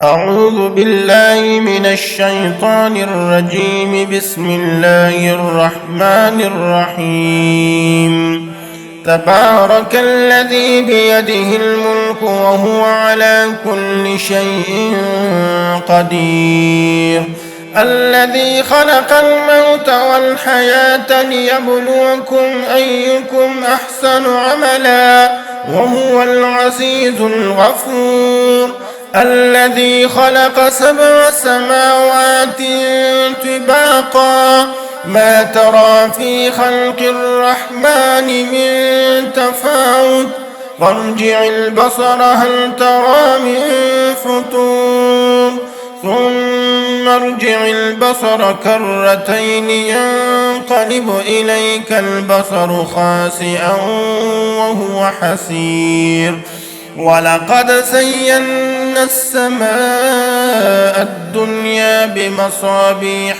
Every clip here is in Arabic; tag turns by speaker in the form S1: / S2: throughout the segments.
S1: أعوذ بالله من الشيطان الرجيم. بسم الله الرحمن الرحيم. تبارك الذي بيده الملك وهو على كل شيء قدير. الذي خلق الموت والحياة ليبلوكم أيكم أحسن عملا وهو العزيز الغفور. الذي خلق 7 سماوات طباقا ما ترى في خلق الرحمن من تفاوت فارجع البصر هل ترى من فطور ثم ارجع البصر كرتين ينقلب إليك البصر خاسئا وهو حسير. ولقد زينا السماء الدنيا بمصابيح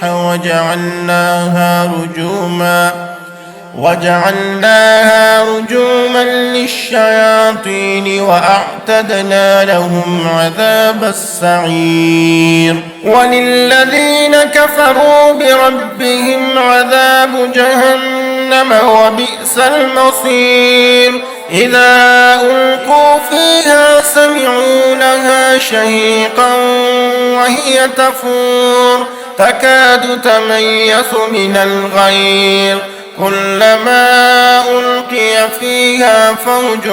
S1: وجعلناها رجوما للشياطين وأعتدنا لهم عذاب السعير. وللذين كفروا بربهم عذاب جهنم وبئس المصير. إذا ألقوا فيها سمعوا لها شهيقا وهي تفور تكاد تميز من الغيظ كلما ألقي فيها فوج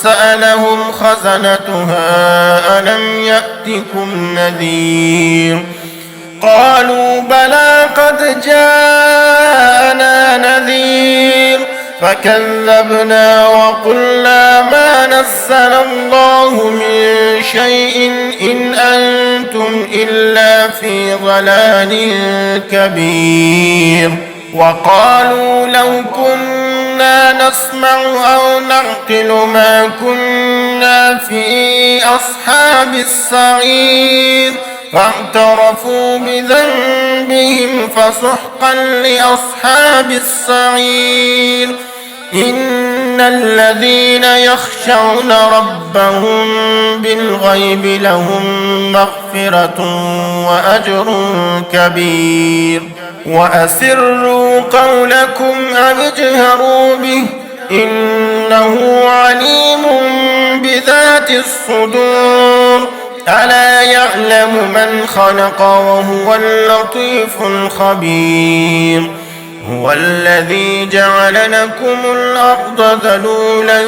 S1: سألهم خزنتها ألم يأتكم نذير قالوا بلى قد جاءنا نذير فكذبنا وقلنا ما نزل الله من شيء إن أنتم إلا في ضلال كبير. وقالوا لو كنا نسمع أو نعقل ما كنا في أصحاب السعير فاعترفوا بذنبهم فسحقا لأصحاب السعير. إن الذين يخشون ربهم بالغيب لهم مغفرة وأجر كبير. وأسروا قولكم أو اجهروا به إنه عليم بذات الصدور. ألا يعلم من خلق وهو اللطيف الخبير. هو الذي جعل لكم الأرض ذلولا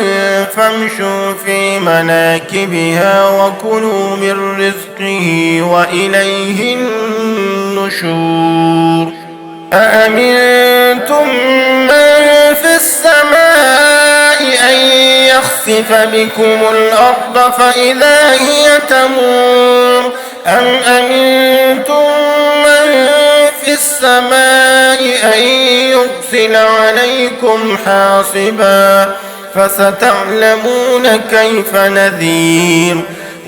S1: فامشوا في مناكبها وكلوا من رزقه وإليه النشور. أأمنتم من في السماء أن يخسف بكم الأرض فإذا هي تمور أم أمنتم من في السماء أن يرسل عليكم حاصبا فستعلمون كيف نذير.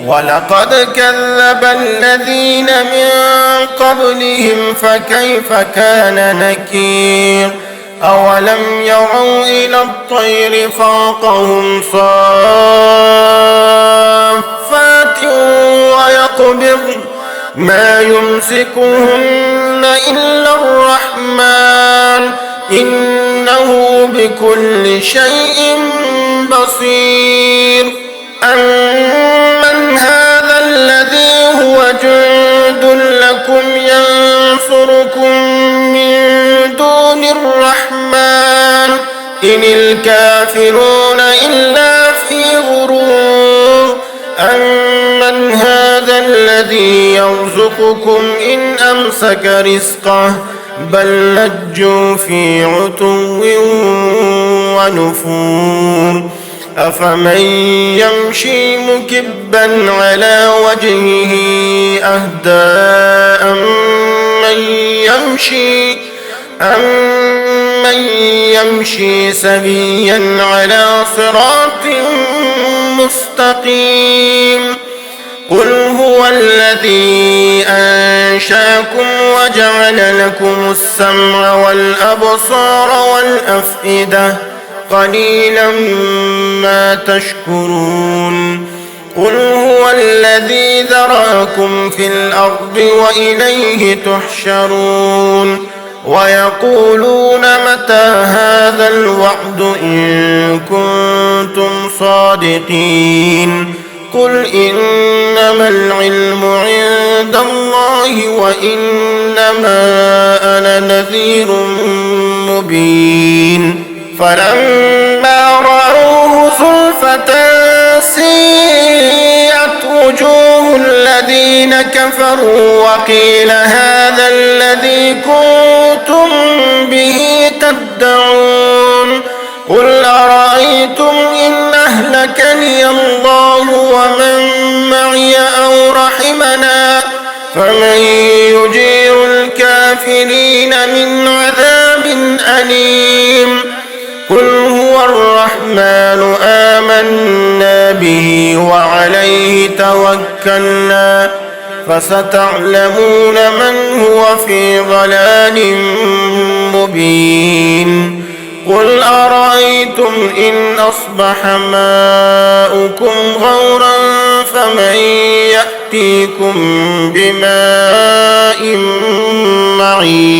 S1: ولقد كذب الذين من قبلهم فكيف كان نكير. أولم يروا إلى الطير فوقهم صافات ويقبضن ما يمسكهن إلا الرحمن إنه بكل شيء بصير. أمن هذا الذي هو جند لكم ينصركم من دون الرحمن إن الكافرون إلا في غرور. أمن هذا الذي يرزقكم إن أمسك رزقه بل لجوا في عتو ونفور. أفمن يمشي مكبا على وجهه أهدى أمن يمشي سويا على صراط مستقيم. قل هو الذي أنشاكم وجعل لكم السمع والأبصار والأفئدة قليلا ما تشكرون. قل هو الذي ذرأكم في الأرض وإليه تحشرون ويقولون متى هذا الوعد إن كنتم صادقين قل إنما العلم عند الله وإنما أنا نذير مبين فلما رأوه زلفة سيئت وجوه الذين كفروا وقيل هذا الذي كنتم به تدعون قل أرأيتم إن أهلكني الله ومن معي أو رحمنا فمن يجير الكافرين من عذاب أليم قل هو الرحمن آمنا به وعليه توكلنا فستعلمون من هو في ضلال مبين قل أرأيتم إن أصبح ماؤكم غورا فمن يأتيكم بماء معين